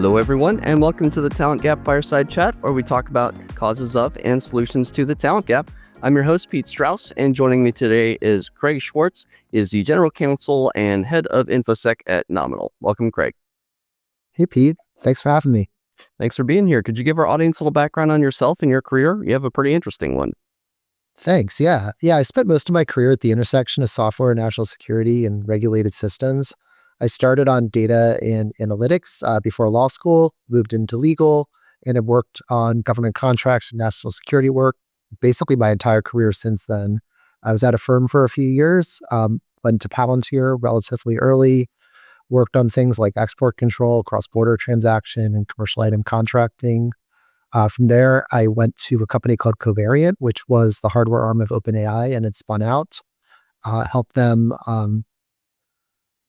Hello, everyone, and welcome to the Talent Gap Fireside Chat, where we talk about causes of and solutions to the talent gap. I'm your host, Pete Strauss, and joining me today is Craig Schwartz, is the General Counsel and Head of InfoSec at Nominal. Welcome, Craig. Hey, Pete. Thanks for having me. Thanks for being here. Could you give our audience a little background on yourself and your career? You have a pretty interesting one. Thanks. Yeah. I spent most of my career at the intersection of software, national security, and regulated systems. I started on data and analytics before law school, moved into legal, and have worked on government contracts and national security work basically my entire career since then. I was at a firm for a few years, went to Palantir relatively early, worked on things like export control, cross-border transaction, and commercial item contracting. From there, I went to a company called Covariant, which was the hardware arm of OpenAI, and it spun out, helped them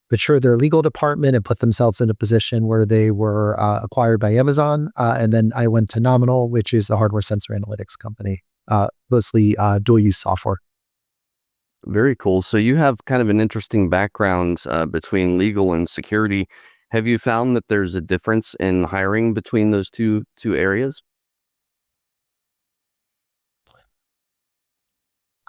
mature their legal department and put themselves in a position where they were acquired by Amazon. And then I went to Nominal, which is a hardware sensor analytics company, mostly dual-use software. Very cool. So you have kind of an interesting background between legal and security. Have you found that there's a difference in hiring between those two areas?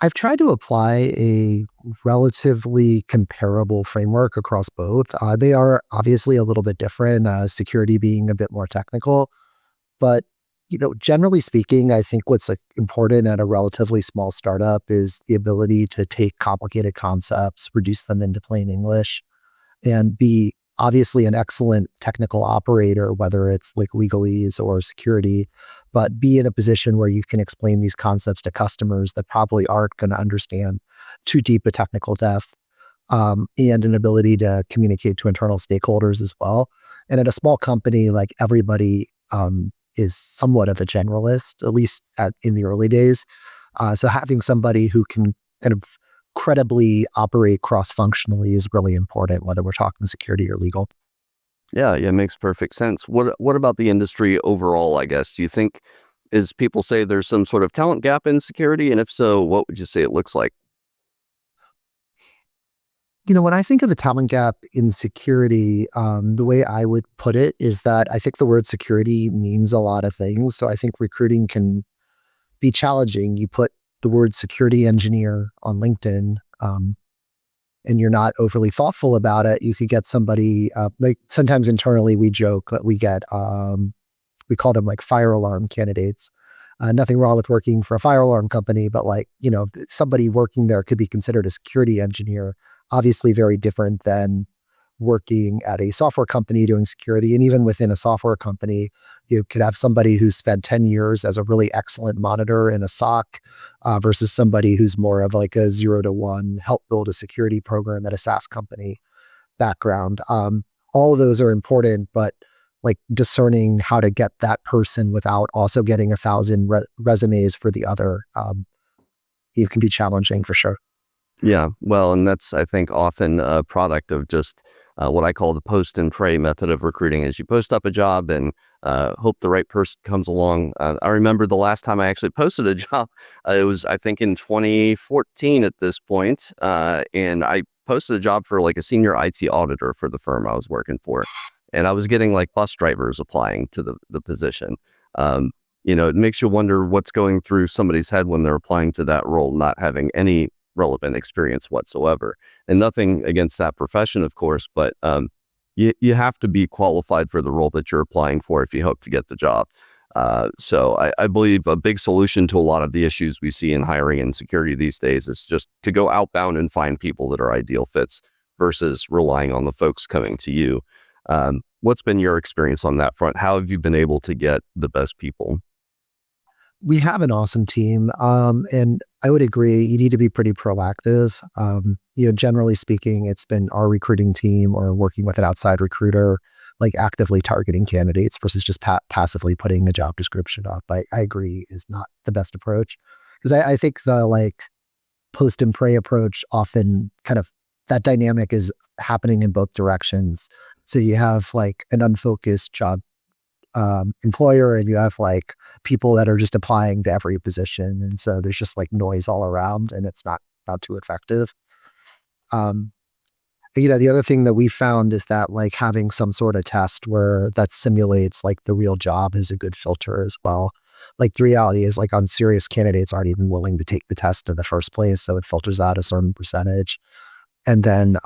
I've tried to apply a relatively comparable framework across both. They are obviously a little bit different, security being a bit more technical. But, generally speaking, I think what's important at a relatively small startup is the ability to take complicated concepts, reduce them into plain English, and be obviously an excellent technical operator, whether it's like legalese or security, but be in a position where you can explain these concepts to customers that probably aren't going to understand too deep a technical depth, and an ability to communicate to internal stakeholders as well. And at a small company, like everybody is somewhat of a generalist, at least in the early days. So having somebody who can kind of credibly operate cross-functionally is really important, whether we're talking security or legal. Yeah, it makes perfect sense. What about the industry overall, I guess? Do you think, is people say there's some sort of talent gap in security? And if so, what would you say it looks like? When I think of the talent gap in security, the way I would put it is that I think the word security means a lot of things. So I think recruiting can be challenging. You put the word security engineer on LinkedIn, and you're not overly thoughtful about it, you could get somebody, like sometimes internally we joke that we get, we call them like fire alarm candidates. Nothing wrong with working for a fire alarm company, but somebody working there could be considered a security engineer, obviously very different than working at a software company doing security. And even within a software company, you could have somebody who's spent 10 years as a really excellent monitor in a SOC versus somebody who's more of like a 0 to 1, help build a security program at a SaaS company background. All of those are important, but like discerning how to get that person without also getting 1,000 resumes for the other, it can be challenging for sure. Yeah, well, and that's, I think, often a product of just what I call the post and pray method of recruiting, is you post up a job and hope the right person comes along. I remember the last time I actually posted a job, it was, I think, in 2014 at this point, and I posted a job for like a senior IT auditor for the firm I was working for, and I was getting like bus drivers applying to the position. It makes you wonder what's going through somebody's head when they're applying to that role, not having any relevant experience whatsoever. And nothing against that profession, of course, but you have to be qualified for the role that you're applying for if you hope to get the job. So I believe a big solution to a lot of the issues we see in hiring and security these days is just to go outbound and find people that are ideal fits versus relying on the folks coming to you. What's been your experience on that front? How have you been able to get the best people? We have an awesome team. And I would agree, you need to be pretty proactive. Generally speaking, it's been our recruiting team or working with an outside recruiter, like actively targeting candidates versus just passively putting a job description up. I agree is not the best approach, because I think the like post and pray approach often kind of, that dynamic is happening in both directions. So you have like an unfocused job employer, and you have like people that are just applying to every position, and so there's just like noise all around, and it's not too effective. The other thing that we found is that like having some sort of test where that simulates like the real job is a good filter as well. Like the reality is like on serious candidates aren't even willing to take the test in the first place. So it filters out a certain percentage. And then,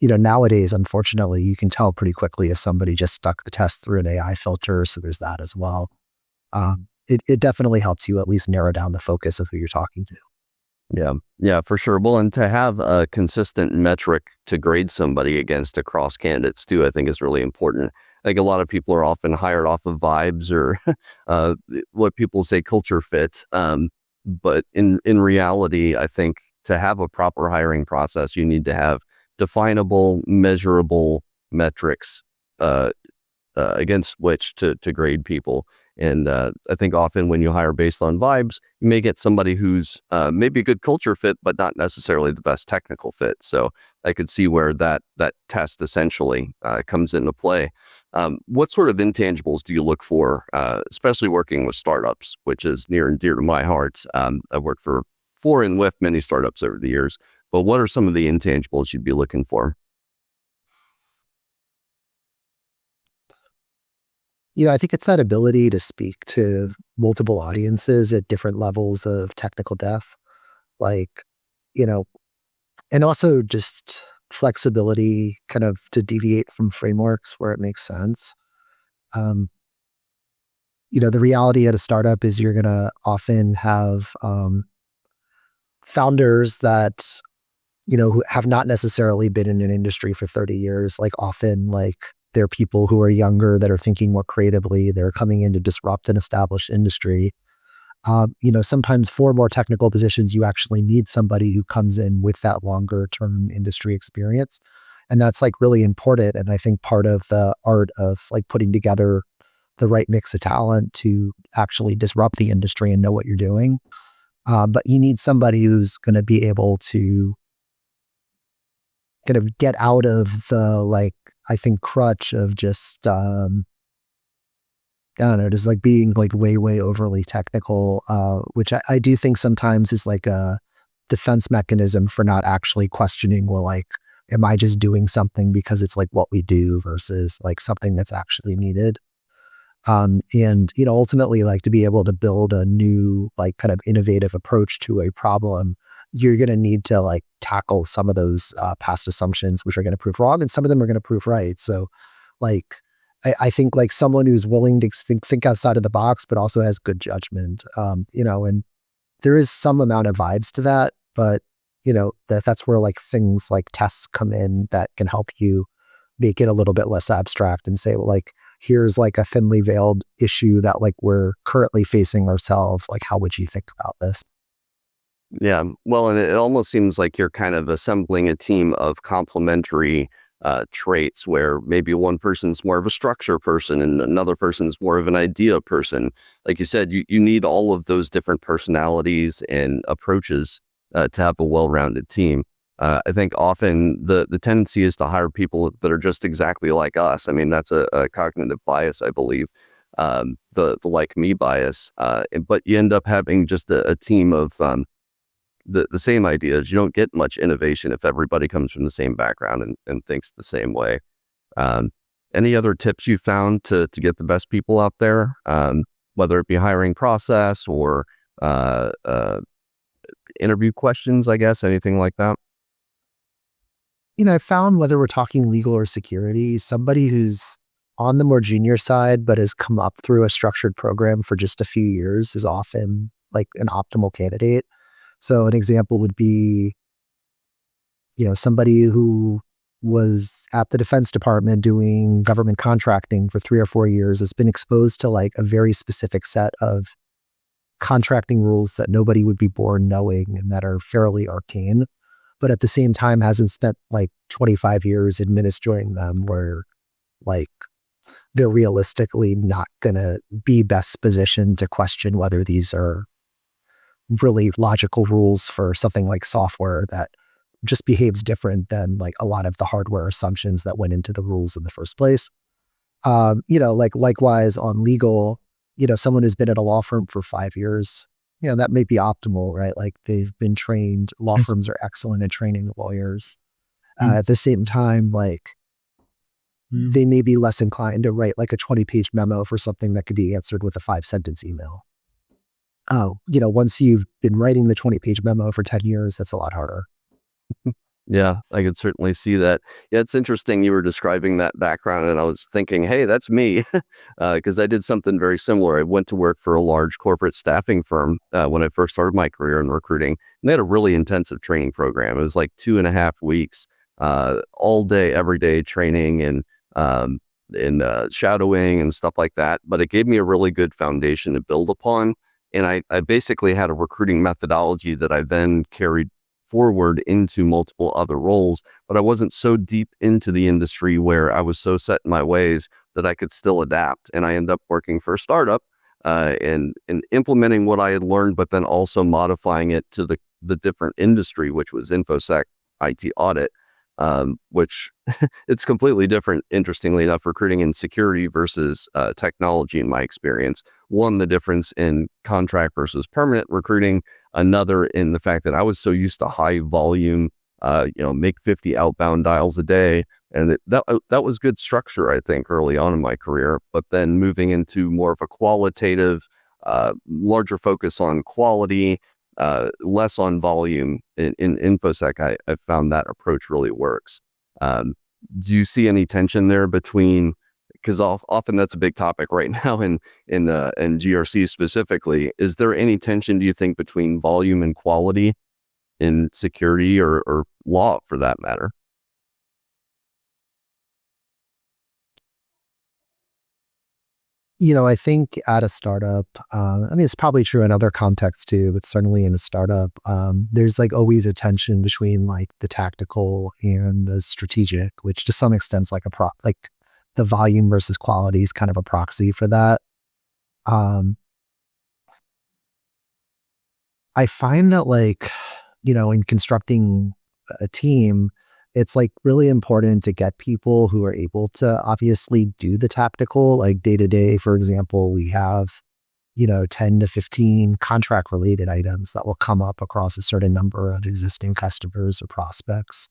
nowadays, unfortunately, you can tell pretty quickly if somebody just stuck the test through an AI filter. So there's that as well. It definitely helps you at least narrow down the focus of who you're talking to. Yeah, yeah, for sure. Well, and to have a consistent metric to grade somebody against across candidates too, I think is really important. I think a lot of people are often hired off of vibes or uh, what people say culture fit. But in reality, I think to have a proper hiring process, you need to have definable, measurable metrics uh, against which to grade people. And I think often when you hire based on vibes, you may get somebody who's maybe a good culture fit, but not necessarily the best technical fit. So I could see where that test essentially comes into play. What sort of intangibles do you look for, especially working with startups, which is near and dear to my heart? I've worked for and with many startups over the years, but what are some of the intangibles you'd be looking for? I think it's that ability to speak to multiple audiences at different levels of technical depth. Like, you know, and also just flexibility kind of to deviate from frameworks where it makes sense. Um, the reality at a startup is you're going to often have founders that, who have not necessarily been in an industry for 30 years. Like often, like they're people who are younger that are thinking more creatively. They're coming in to disrupt an established industry. Sometimes for more technical positions, you actually need somebody who comes in with that longer term industry experience. And that's like really important. And I think part of the art of like putting together the right mix of talent to actually disrupt the industry and know what you're doing. But you need somebody who's going to be able to kind of get out of the like, I think crutch of just, I don't know, just like being like way, way overly technical, which I do think sometimes is like a defense mechanism for not actually questioning, well, like, am I just doing something because it's like what we do versus like something that's actually needed? And, ultimately like to be able to build a new, like kind of innovative approach to a problem, you're going to need to like tackle some of those past assumptions, which are going to prove wrong and some of them are going to prove right. So like, I think like someone who's willing to think outside of the box, but also has good judgment, and there is some amount of vibes to that, but that's where like things like tests come in that can help you make it a little bit less abstract and say, well, like, here's like a thinly veiled issue that like we're currently facing ourselves. Like, how would you think about this? Yeah, well, and it almost seems like you're kind of assembling a team of complementary traits where maybe one person's more of a structure person and another person's more of an idea person. Like you said, you need all of those different personalities and approaches to have a well-rounded team. I think often the tendency is to hire people that are just exactly like us. I mean, that's a cognitive bias, I believe, the like me bias. But you end up having just a team of the same ideas. You don't get much innovation if everybody comes from the same background and thinks the same way. Um, any other tips you found to get the best people out there, whether it be hiring process or uh, uh, interview questions, I guess, anything like that? I found whether we're talking legal or security, somebody who's on the more junior side, but has come up through a structured program for just a few years is often like an optimal candidate. So an example would be, somebody who was at the Defense Department doing government contracting for 3 or 4 years has been exposed to like a very specific set of contracting rules that nobody would be born knowing and that are fairly arcane, but at the same time hasn't spent like 25 years administering them where like they're realistically not going to be best positioned to question whether these are really logical rules for something like software that just behaves different than like a lot of the hardware assumptions that went into the rules in the first place. Like likewise on legal, someone who's been at a law firm for 5 years, that may be optimal, right? Like they've been trained, law firms are excellent at training lawyers. At the same time, like they may be less inclined to write like a 20-page memo for something that could be answered with a 5-sentence email. Once you've been writing the 20-page memo for 10 years, that's a lot harder. Yeah, I could certainly see that. Yeah, it's interesting you were describing that background, and I was thinking, hey, that's me, because I did something very similar. I went to work for a large corporate staffing firm when I first started my career in recruiting, and they had a really intensive training program. It was like 2.5 weeks, all day, every day training and shadowing and stuff like that. But it gave me a really good foundation to build upon, and I basically had a recruiting methodology that I then carried forward into multiple other roles, but I wasn't so deep into the industry where I was so set in my ways that I could still adapt. And I ended up working for a startup and implementing what I had learned, but then also modifying it to the different industry, which was InfoSec IT audit, which it's completely different, interestingly enough, recruiting in security versus technology in my experience. One, the difference in contract versus permanent recruiting. Another in the fact that I was so used to high volume, make 50 outbound dials a day. And that was good structure, I think, early on in my career. But then moving into more of a qualitative, larger focus on quality, less on volume in InfoSec, I found that approach really works. Do you see any tension there between, because often that's a big topic right now in GRC specifically. Is there any tension, do you think, between volume and quality in security or law for that matter? I think at a startup, it's probably true in other contexts too, but certainly in a startup, there's like always a tension between like the tactical and the strategic, which to some extent is like like the volume versus quality is kind of a proxy for that. Um, I find that like, in constructing a team, it's like really important to get people who are able to obviously do the tactical, like day to day. For example, we have, 10 to 15 contract related items that will come up across a certain number of existing customers or prospects.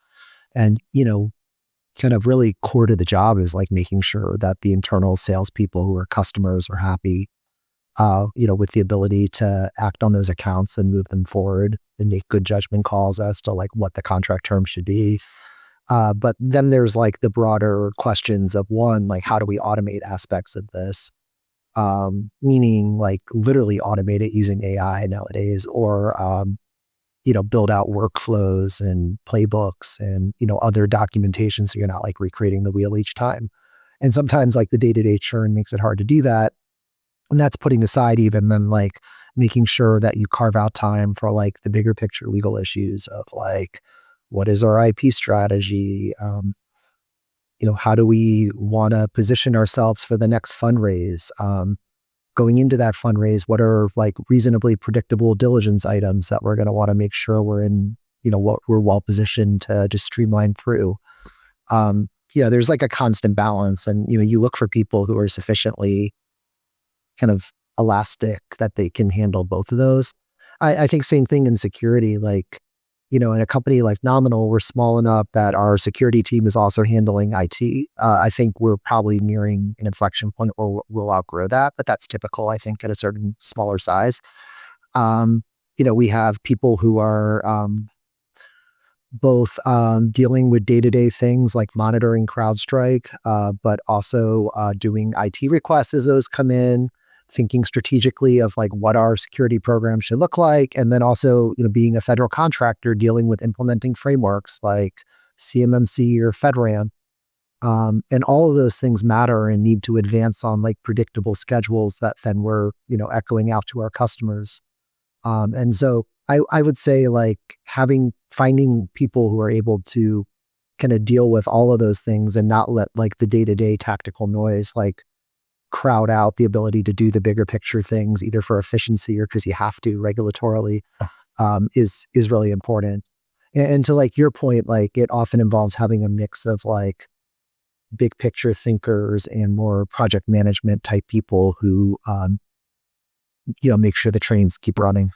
And, kind of really core to the job is like making sure that the internal salespeople who are customers are happy, with the ability to act on those accounts and move them forward and make good judgment calls as to like what the contract terms should be. But then there's like the broader questions of one, like how do we automate aspects of this? Meaning like literally automate it using AI nowadays, or build out workflows and playbooks and, other documentation so you're not like recreating the wheel each time. And sometimes like the day-to-day churn makes it hard to do that. And that's putting aside even then like making sure that you carve out time for like the bigger picture legal issues of like, what is our IP strategy? How do we want to position ourselves for the next fundraise? Going into that fundraise, what are like reasonably predictable diligence items that we're going to want to make sure we're in, what we're well positioned to just streamline through. There's like a constant balance, and you look for people who are sufficiently kind of elastic that they can handle both of those. I think same thing in security, like, in a company like Nominal, we're small enough that our security team is also handling IT. I think we're probably nearing an inflection point where we'll outgrow that, but that's typical, I think, at a certain smaller size. We have people who are both dealing with day-to-day things like monitoring CrowdStrike, but also doing IT requests as those come in, thinking strategically of like what our security program should look like. And then also, being a federal contractor, dealing with implementing frameworks like CMMC or FedRAMP. And all of those things matter and need to advance on like predictable schedules that then we're, echoing out to our customers. And so I would say like finding people who are able to kind of deal with all of those things and not let like the day-to-day tactical noise like crowd out the ability to do the bigger picture things, either for efficiency or because you have to regulatorily, is really important. And to like your point, like it often involves having a mix of like big picture thinkers and more project management type people who, make sure the trains keep running.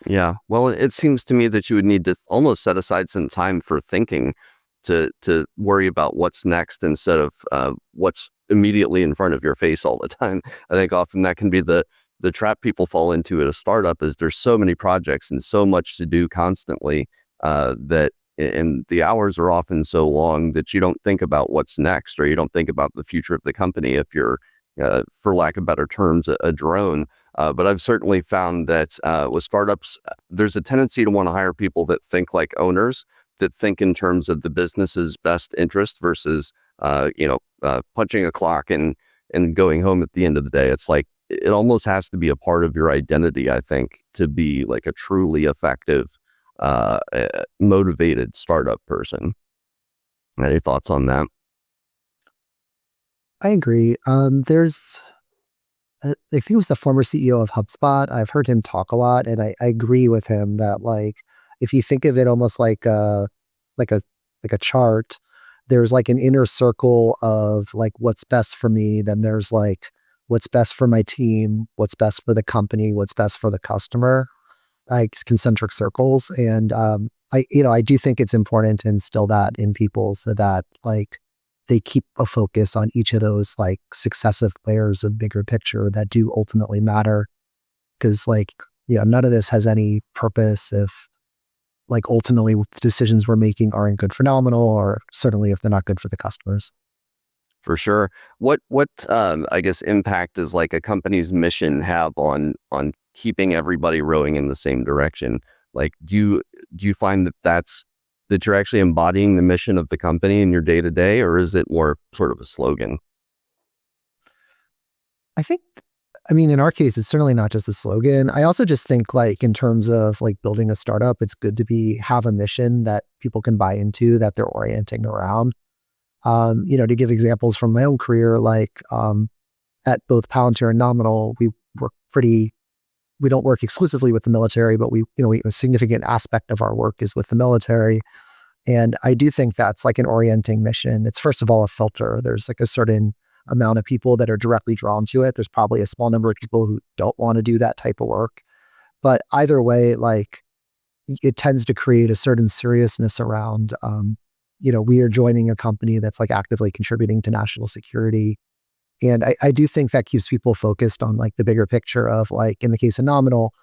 Yeah. Well, it seems to me that you would need to almost set aside some time for thinking to worry about what's next instead of what's immediately in front of your face all the time. I think often that can be the trap people fall into at a startup, is there's so many projects and so much to do constantly that and the hours are often so long that you don't think about what's next, or you don't think about the future of the company if you're, for lack of better terms, a drone. But I've certainly found that with startups, there's a tendency to want to hire people that think like owners, that think in terms of the business's best interest versus, punching a clock and going home at the end of the day. It's like it almost has to be a part of your identity, I think, to be like a truly effective, motivated startup person. Any thoughts on that? I agree. I think it was the former CEO of HubSpot. I've heard him talk a lot, and I agree with him that like if you think of it almost like a like a chart, there's like an inner circle of like what's best for me. Then there's like what's best for my team, what's best for the company, what's best for the customer, like concentric circles. And I do think it's important to instill that in people so that like they keep a focus on each of those like successive layers of bigger picture that do ultimately matter. Because like, none of this has any purpose if like ultimately the decisions we're making aren't good for nominal, or certainly if they're not good for the customers. For sure. What I guess impact does like a company's mission have on keeping everybody rowing in the same direction? Like, do you find that you're actually embodying the mission of the company in your day to day, or is it more sort of a slogan? I think, I mean, in our case, it's certainly not just a slogan. I also just think like in terms of like building a startup, it's good to have a mission that people can buy into, that they're orienting around. To give examples from my own career, like at both Palantir and Nominal, we don't work exclusively with the military, but a significant aspect of our work is with the military. And I do think that's like an orienting mission. It's first of all a filter. There's like a certain amount of people that are directly drawn to it. There's probably a small number of people who don't want to do that type of work. But either way, like it tends to create a certain seriousness around, we are joining a company that's like actively contributing to national security. And I do think that keeps people focused on like the bigger picture of like, in the case of Nominal,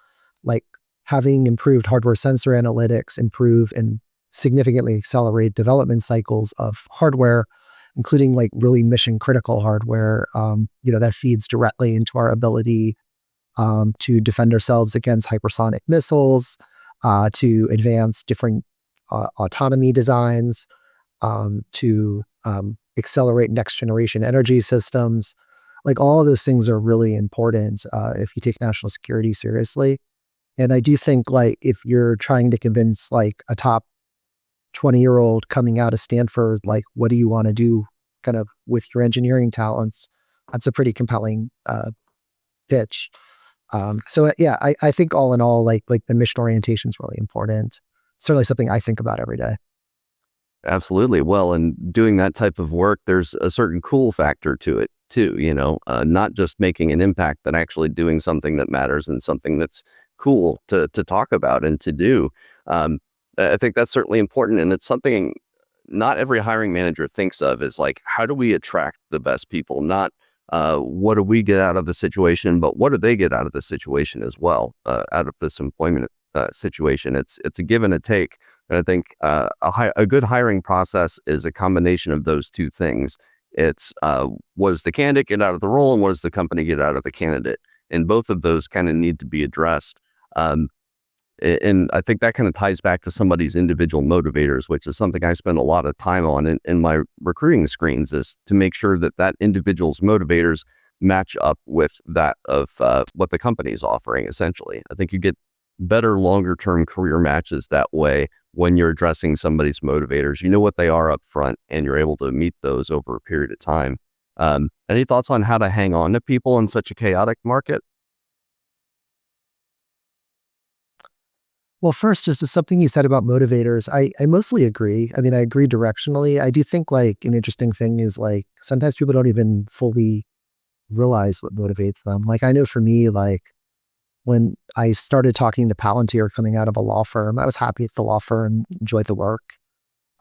like having improved hardware sensor analytics, improve and significantly accelerate development cycles of hardware, including like really mission critical hardware, that feeds directly into our ability to defend ourselves against hypersonic missiles, to advance different autonomy designs, to accelerate next generation energy systems. Like all of those things are really important if you take national security seriously. And I do think like if you're trying to convince like a top 20-year-old coming out of Stanford, like what do you want to do kind of with your engineering talents, that's a pretty compelling pitch. I think all in all, like the mission orientation is really important. Certainly something I think about every day. Absolutely. Well, and doing that type of work, there's a certain cool factor to it too, not just making an impact, but actually doing something that matters and something that's cool to talk about and to do. I think that's certainly important. And it's something not every hiring manager thinks of, is like, how do we attract the best people? Not what do we get out of the situation, but what do they get out of the situation as well, out of this employment situation. It's a give and a take. And I think a good hiring process is a combination of those two things. It's what does the candidate get out of the role, and what does the company get out of the candidate? And both of those kind of need to be addressed. And I think that kind of ties back to somebody's individual motivators, which is something I spend a lot of time on in my recruiting screens, is to make sure that individual's motivators match up with that of what the company is offering, essentially. I think you get better longer term career matches that way when you're addressing somebody's motivators. You know what they are up front, and you're able to meet those over a period of time. Any thoughts on how to hang on to people in such a chaotic market? Well, first, just as something you said about motivators, I mostly agree. I mean, I agree directionally. I do think like an interesting thing is like sometimes people don't even fully realize what motivates them. Like I know for me, like when I started talking to Palantir coming out of a law firm, I was happy at the law firm, enjoyed the work.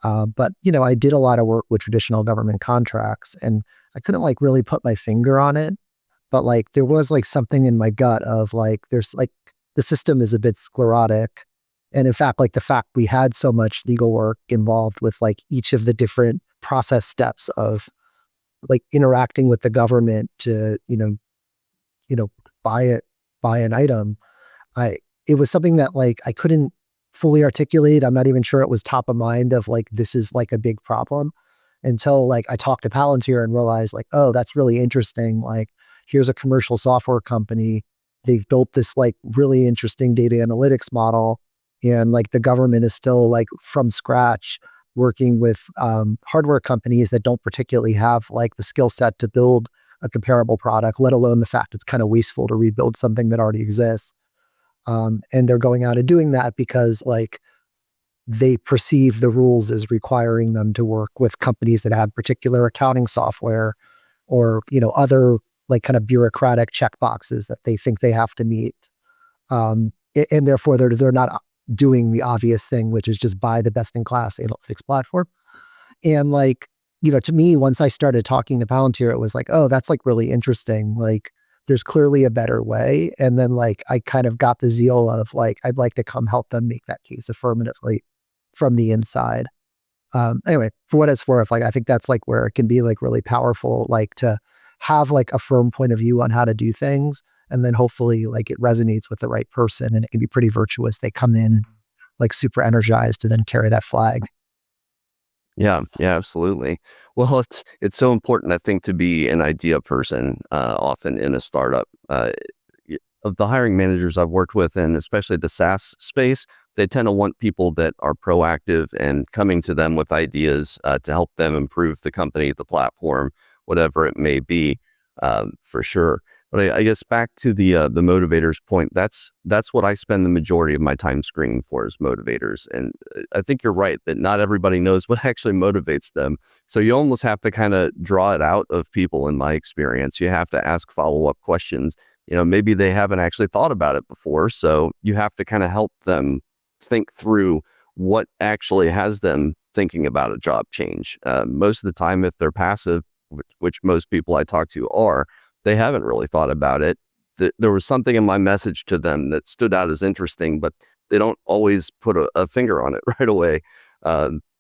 But, I did a lot of work with traditional government contracts, and I couldn't like really put my finger on it. But like there was like something in my gut of like, there's like the system is a bit sclerotic. And in fact, like the fact we had so much legal work involved with like each of the different process steps of like interacting with the government to, you know, buy an item. I It was something that like I couldn't fully articulate. I'm not even sure it was top of mind of like this is like a big problem until like I talked to Palantir and realized like, oh, that's really interesting. Like here's a commercial software company. They've built this like really interesting data analytics model, and like the government is still like from scratch working with hardware companies that don't particularly have like the skill set to build a comparable product, let alone the fact it's kind of wasteful to rebuild something that already exists. And they're going out and doing that because like they perceive the rules as requiring them to work with companies that have particular accounting software or, other like kind of bureaucratic checkboxes that they think they have to meet. And therefore they're not doing the obvious thing, which is just buy the best in class analytics platform. And like, to me, once I started talking to Palantir, it was like, oh, that's like really interesting. Like there's clearly a better way. And then like, I kind of got the zeal of like, I'd like to come help them make that case affirmatively from the inside. Anyway, for what it's worth, like, I think that's like where it can be like really powerful, like to have like a firm point of view on how to do things. And then hopefully like it resonates with the right person and it can be pretty virtuous. They come in like super energized to then carry that flag. Yeah, yeah, absolutely. Well, it's so important, I think, to be an idea person, often in a startup. Of the hiring managers I've worked with, and especially the SaaS space, they tend to want people that are proactive and coming to them with ideas to help them improve the company, the platform, whatever it may be, for sure. But I guess back to the motivators point, that's what I spend the majority of my time screening for is motivators. And I think you're right that not everybody knows what actually motivates them. So you almost have to kind of draw it out of people. In my experience, you have to ask follow-up questions. Maybe they haven't actually thought about it before. So you have to kind of help them think through what actually has them thinking about a job change. Most of the time, if they're passive, which most people I talk to are, they haven't really thought about it. There was something in my message to them that stood out as interesting, but they don't always put a finger on it right away.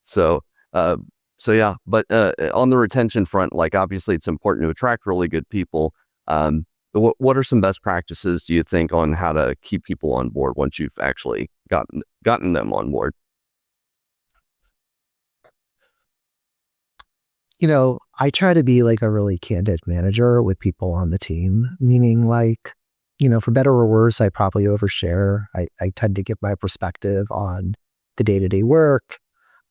So yeah, but on the retention front, like obviously it's important to attract really good people. What are some best practices, do you think, on how to keep people on board once you've actually gotten them on board? I try to be like a really candid manager with people on the team, meaning like, for better or worse, I probably overshare. I tend to give my perspective on the day-to-day work,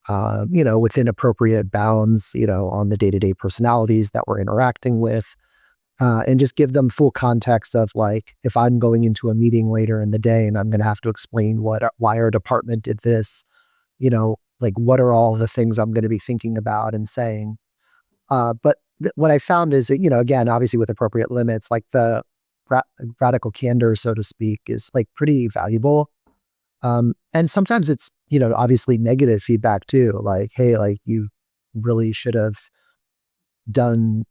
within appropriate bounds, on the day-to-day personalities that we're interacting with, and just give them full context of like, if I'm going into a meeting later in the day and I'm going to have to explain why our department did this, like what are all the things I'm going to be thinking about and saying. But what I found is that, again, obviously with appropriate limits, like the radical candor, so to speak, is like pretty valuable. And sometimes it's, obviously negative feedback too. Like, hey, like you really should have done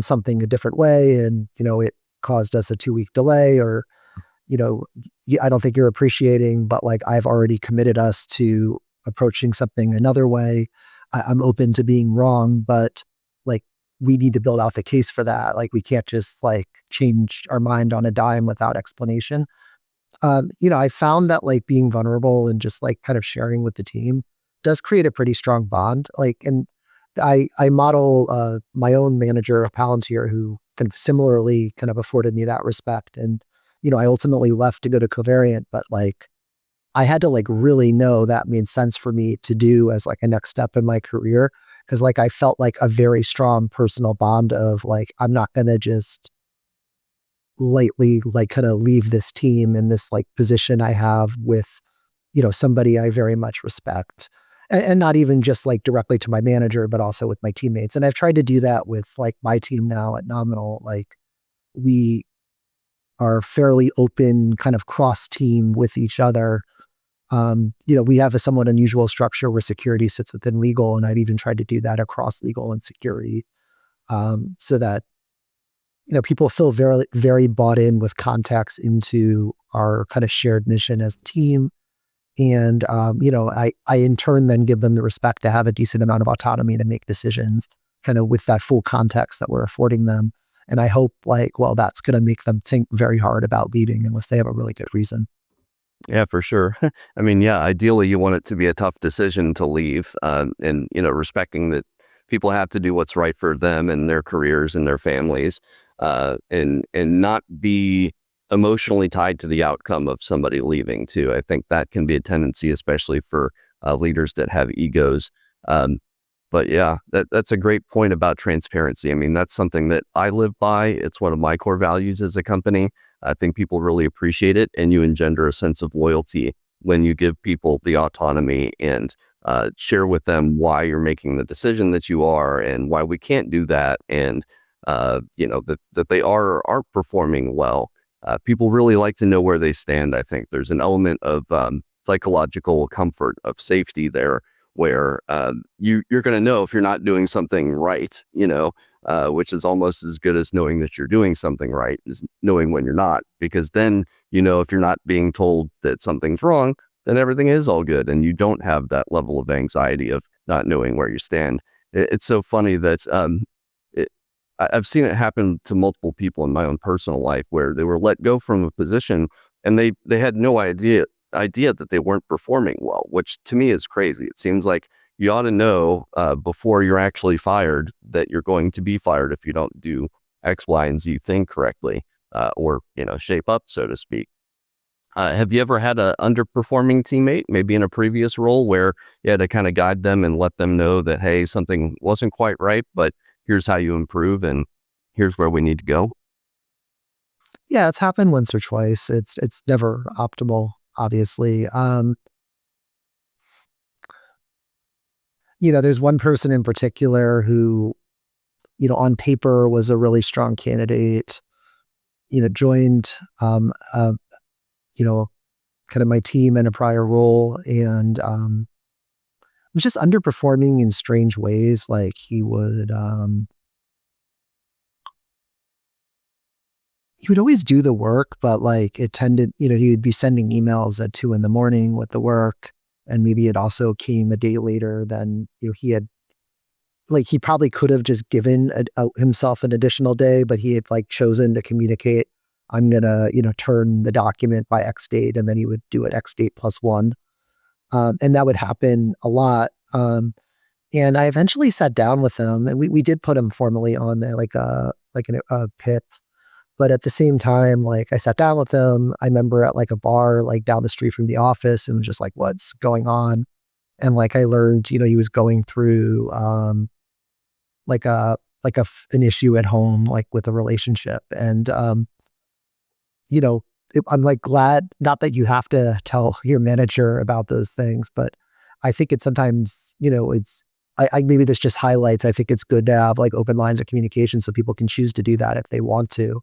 something a different way. And, it caused us a 2-week delay or, I don't think you're appreciating, but like I've already committed us to approaching something another way. I'm open to being wrong, but like we need to build out the case for that. Like we can't just like change our mind on a dime without explanation. I found that like being vulnerable and just like kind of sharing with the team does create a pretty strong bond. Like, and I model my own manager of Palantir who kind of similarly kind of afforded me that respect. And, I ultimately left to go to Covariant, but like I had to like really know that made sense for me to do as like a next step in my career. Cause like I felt like a very strong personal bond of like, I'm not going to just lightly like kind of leave this team in this like position I have with, somebody I very much respect. And not even just like directly to my manager, but also with my teammates. And I've tried to do that with like my team now at Nominal. Like we are fairly open kind of cross team with each other. We have a somewhat unusual structure where security sits within legal, and I'd even tried to do that across legal and security, so that people feel very, very bought in with context into our kind of shared mission as a team. And, I in turn then give them the respect to have a decent amount of autonomy to make decisions kind of with that full context that we're affording them. And I hope that's going to make them think very hard about leaving unless they have a really good reason. Yeah, for sure. I mean, yeah, ideally you want it to be a tough decision to leave, and respecting that people have to do what's right for them and their careers and their families, and not be emotionally tied to the outcome of somebody leaving too. I think that can be a tendency, especially for leaders that have egos. But yeah, that's a great point about transparency. I mean, that's something that I live by. It's one of my core values as a company. I think people really appreciate it, and you engender a sense of loyalty when you give people the autonomy and share with them why you're making the decision that you are and why we can't do that, and that they are or aren't performing well. People really like to know where they stand. I think there's an element of psychological comfort, of safety there, where you're going to know if you're not doing something right, which is almost as good as knowing that you're doing something right, is knowing when you're not, because then, if you're not being told that something's wrong, then everything is all good. And you don't have that level of anxiety of not knowing where you stand. It's so funny that I've seen it happen to multiple people in my own personal life where they were let go from a position and they had no idea that they weren't performing well, which to me is crazy. It seems like you ought to know before you're actually fired that you're going to be fired if you don't do X, Y, and Z thing correctly, or shape up, so to speak. Have you ever had an underperforming teammate, maybe in a previous role, where you had to kind of guide them and let them know that, hey, something wasn't quite right, but here's how you improve and here's where we need to go? Yeah, it's happened once or twice. It's never optimal, obviously. There's one person in particular who, on paper was a really strong candidate, joined, you know, kind of my team in a prior role, and was just underperforming in strange ways. Like he would always do the work, but it tended, he would be sending emails at 2 a.m. with the work. And maybe it also came a day later than, he had, he probably could have just given himself an additional day, but he had chosen to communicate, I'm going to, turn the document by X date. And then he would do it X date +1. And that would happen a lot. And I eventually sat down with him, and we did put him formally on a PIP. But at the same time, I sat down with him. I remember at a bar down the street from the office, and was just what's going on? And I learned, he was going through like a an issue at home, with a relationship. And I'm glad, not that you have to tell your manager about those things, but I think it's sometimes, I maybe this just highlights, I think it's good to have open lines of communication so people can choose to do that if they want to.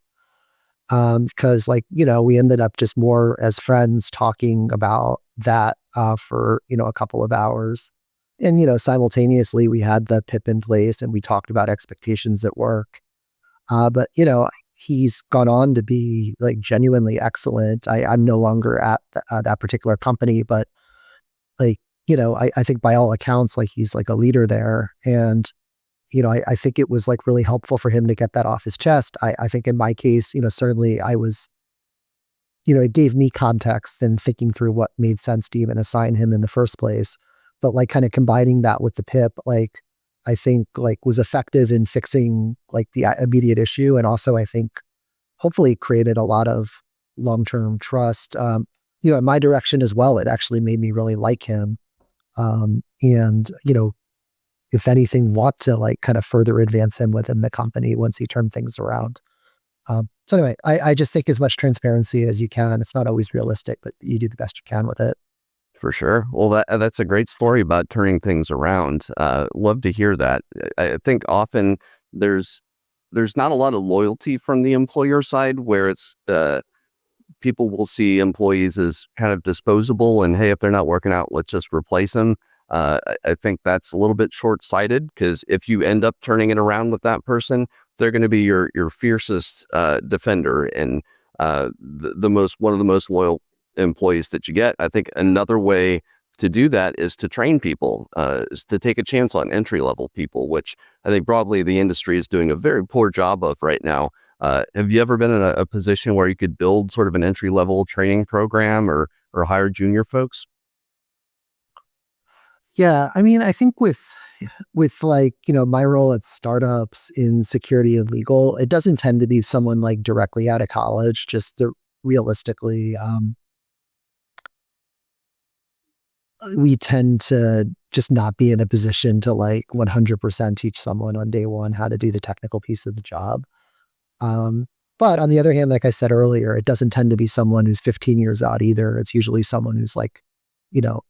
Because we ended up just more as friends talking about that for, a couple of hours. And, simultaneously we had the PIP in place and we talked about expectations at work. But, he's gone on to be genuinely excellent. I'm no longer at that particular company, but I think by all accounts, he's a leader there. And I think it was really really for him to get that off his chest. I think in my case, certainly I was, it gave me context and thinking through what made sense to even assign him in the first place. But kind of combining that with the PIP, I think was effective in fixing the immediate issue. And also I think hopefully created a lot of long-term trust, in my direction as well. It actually made me really like him. And, if anything, want to kind of further advance him within the company once he turned things around. So anyway, I just think as much transparency as you can. It's not always realistic, but you do the best you can with it. For sure. Well, that's a great story about turning things around. Love to hear that. I think often there's not a lot of loyalty from the employer side, where it's people will see employees as kind of disposable and, hey, if they're not working out, let's just replace them. I think that's a little bit short-sighted, because if you end up turning it around with that person, they're going to be your fiercest defender and the most one of the most loyal employees that you get. I think another way to do that is to train people, is to take a chance on entry-level people, which I think broadly the industry is doing a very poor job of right now. Have you ever been in a position where you could build sort of an entry-level training program or hire junior folks? Yeah, I mean, I think with like, my role at startups in security and legal, it doesn't tend to be someone like directly out of college, just realistically. We tend to just not be in a position to like 100% teach someone on day one how to do the technical piece of the job. Um, but on the other hand, like I said earlier, it doesn't tend to be someone who's 15 years out either. It's usually someone who's like,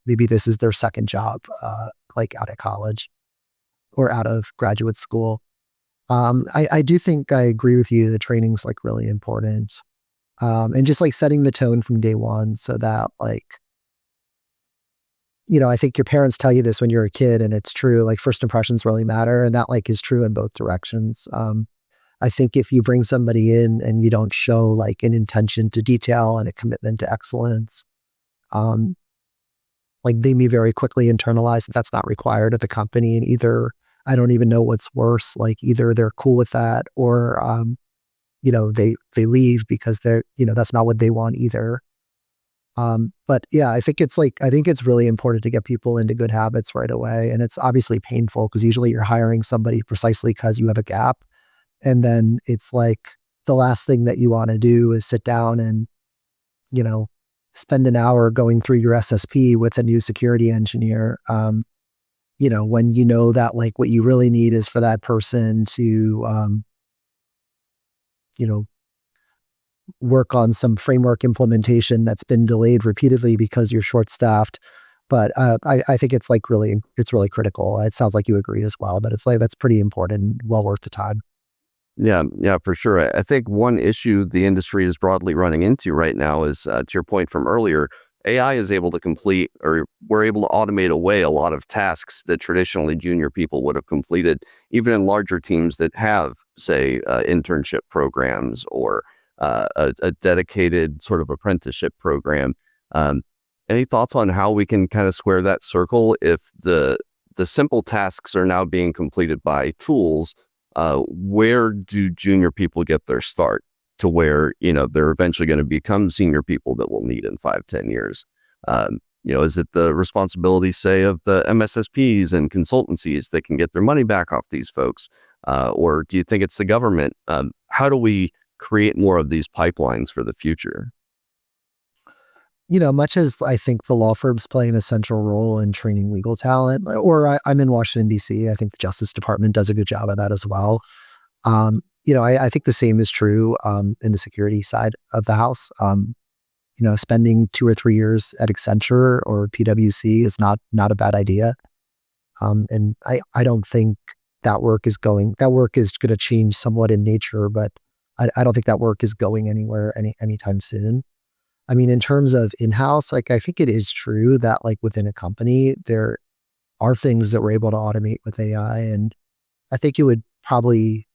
maybe this is their second job, like out of college or out of graduate school. I do think I agree with you. The training's like really important. And just like setting the tone from day one so that like, I think your parents tell you this when you're a kid, and it's true. Like first impressions really matter, and that like is true in both directions. I think if you bring somebody in and you don't show like an intention to detail and a commitment to excellence, um, like they may very quickly internalize that that's not required at the company, and either I don't even know what's worse. Like either they're cool with that, or they leave because that's not what they want either. But yeah, I think it's really important to get people into good habits right away. And it's obviously painful because usually you're hiring somebody precisely because you have a gap. And then it's like the last thing that you want to do is sit down and, you know, spend an hour going through your SSP with a new security engineer. When you know that like what you really need is for that person to, you know, work on some framework implementation that's been delayed repeatedly because you're short staffed. But I think it's really critical. It sounds like you agree as well, but it's like that's pretty important, well worth the time. Yeah, yeah, for sure. I think one issue the industry is broadly running into right now is, to your point from earlier, AI is able to complete, or we're able to automate away a lot of tasks that traditionally junior people would have completed, even in larger teams that have, say, internship programs or a dedicated sort of apprenticeship program. Um, any thoughts on how we can kind of square that circle if the simple tasks are now being completed by tools? Where do junior people get their start to where, they're eventually going to become senior people that we'll need in 5, 10 years? Is it the responsibility, say, of the MSSPs and consultancies that can get their money back off these folks? Or do you think it's the government? How do we create more of these pipelines for the future? Much as I think the law firms play an essential role in training legal talent, or I'm in Washington, D.C., I think the Justice Department does a good job of that as well. I think the same is true in the security side of the house. Spending 2 or 3 years at Accenture or PwC is not a bad idea. And I don't think that work is going to change somewhat in nature, but I don't think that work is going anywhere anytime soon. I mean, in terms of in-house, like I think it is true that like within a company, there are things that we're able to automate with AI. And I think it would probably,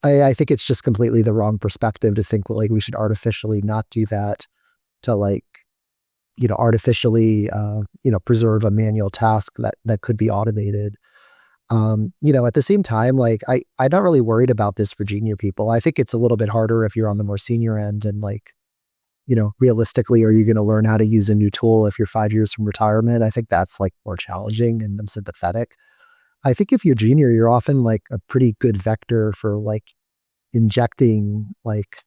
I think it's just completely the wrong perspective to think like we should artificially not do that to like, artificially, preserve a manual task that could be automated. At the same time, like I'm not really worried about this for junior people. I think it's a little bit harder if you're on the more senior end and like, realistically, are you going to learn how to use a new tool if you're 5 years from retirement? I think that's like more challenging, and I'm sympathetic. I think if you're junior, you're often like a pretty good vector for like injecting like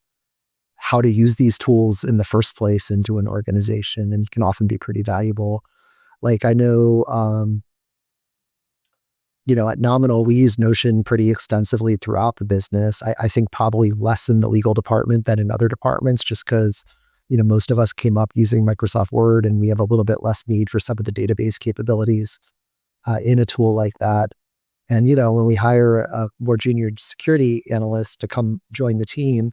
how to use these tools in the first place into an organization, and can often be pretty valuable. Like I know, at Nominal, we use Notion pretty extensively throughout the business. I think probably less in the legal department than in other departments, just because, most of us came up using Microsoft Word, and we have a little bit less need for some of the database capabilities in a tool like that. And, when we hire a more junior security analyst to come join the team,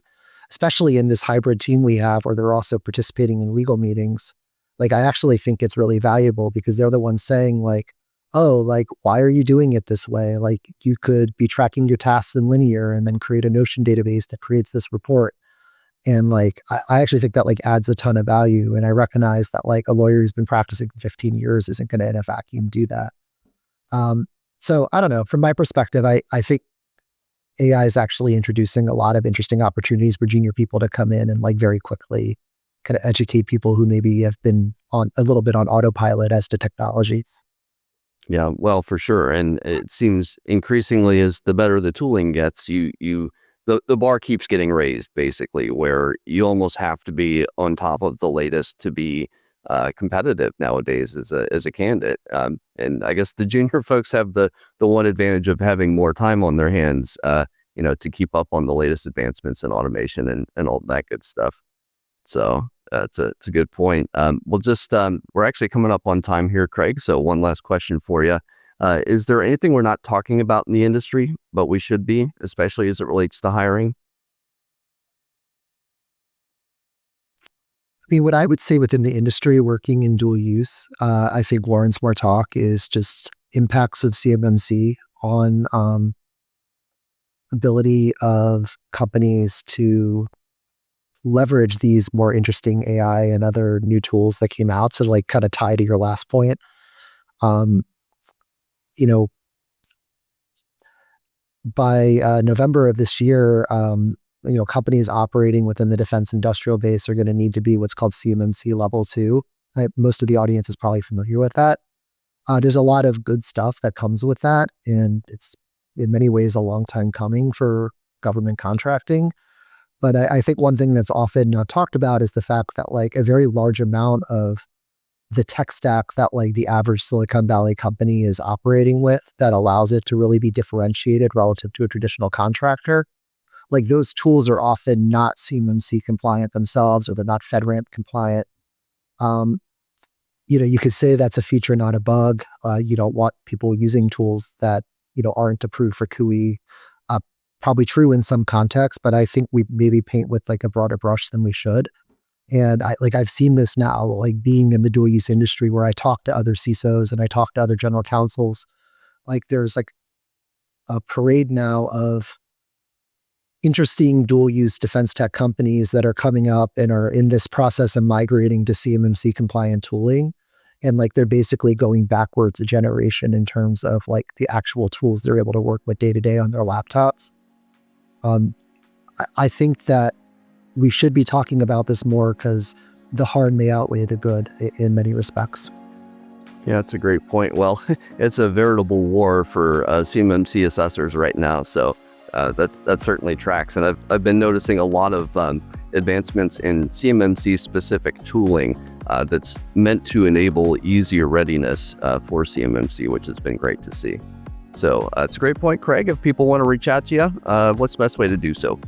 especially in this hybrid team we have where they're also participating in legal meetings. Like, I actually think it's really valuable because they're the ones saying like, oh, like, why are you doing it this way? Like, you could be tracking your tasks in linear and then create a Notion database that creates this report. And like, I actually think that like adds a ton of value. And I recognize that like a lawyer who's been practicing for 15 years isn't going to in a vacuum do that. So I don't know, from my perspective, I think AI is actually introducing a lot of interesting opportunities for junior people to come in and like very quickly kind of educate people who maybe have been on a little bit on autopilot as to technology. Yeah, well, for sure. And it seems increasingly as the better the tooling gets, the bar keeps getting raised, basically, where you almost have to be on top of the latest to be competitive nowadays as a candidate. And I guess the junior folks have the one advantage of having more time on their hands, to keep up on the latest advancements in automation and all that good stuff. So it's a good point. We're actually coming up on time here, Craig. So one last question for you. Is there anything we're not talking about in the industry, but we should be, especially as it relates to hiring? I mean, what I would say within the industry working in dual use, I think warrants more talk is just impacts of CMMC on ability of companies to leverage these more interesting AI and other new tools that came out to like kind of tie to your last point. By November of this year, companies operating within the defense industrial base are going to need to be what's called CMMC level 2. Most of the audience is probably familiar with that. There's a lot of good stuff that comes with that, and it's in many ways a long time coming for government contracting. But I think one thing that's often not talked about is the fact that like a very large amount of the tech stack that like the average Silicon Valley company is operating with that allows it to really be differentiated relative to a traditional contractor. Like those tools are often not CMMC compliant themselves, or they're not FedRAMP compliant. You could say that's a feature, not a bug. You don't want people using tools that, aren't approved for CUI. Probably true in some contexts, but I think we maybe paint with like a broader brush than we should. And I've seen this now, like being in the dual use industry where I talk to other CISOs and I talk to other general counsels. Like there's like a parade now of interesting dual use defense tech companies that are coming up and are in this process of migrating to CMMC compliant tooling. And like they're basically going backwards a generation in terms of like the actual tools they're able to work with day to day on their laptops. I think that we should be talking about this more because the harm may outweigh the good in many respects. Yeah, that's a great point. Well, it's a veritable war for CMMC assessors right now. So that certainly tracks. And I've been noticing a lot of advancements in CMMC specific tooling that's meant to enable easier readiness for CMMC, which has been great to see. So it's a great point, Craig. If people want to reach out to you, what's the best way to do so?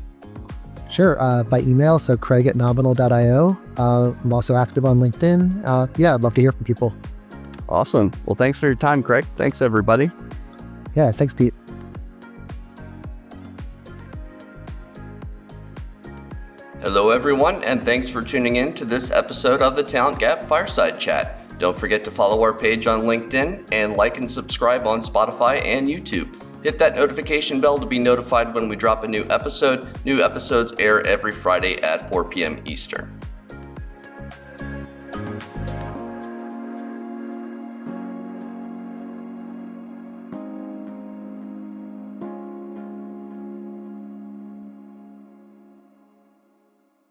Sure. By email. So craig@nominal.io. I'm also active on LinkedIn. I'd love to hear from people. Awesome. Well, thanks for your time, Craig. Thanks, everybody. Yeah. Thanks, Pete. Hello, everyone, and thanks for tuning in to this episode of the Talent Gap Fireside Chat. Don't forget to follow our page on LinkedIn and like and subscribe on Spotify and YouTube. Hit that notification bell to be notified when we drop a new episode. New episodes air every Friday at 4 p.m. Eastern.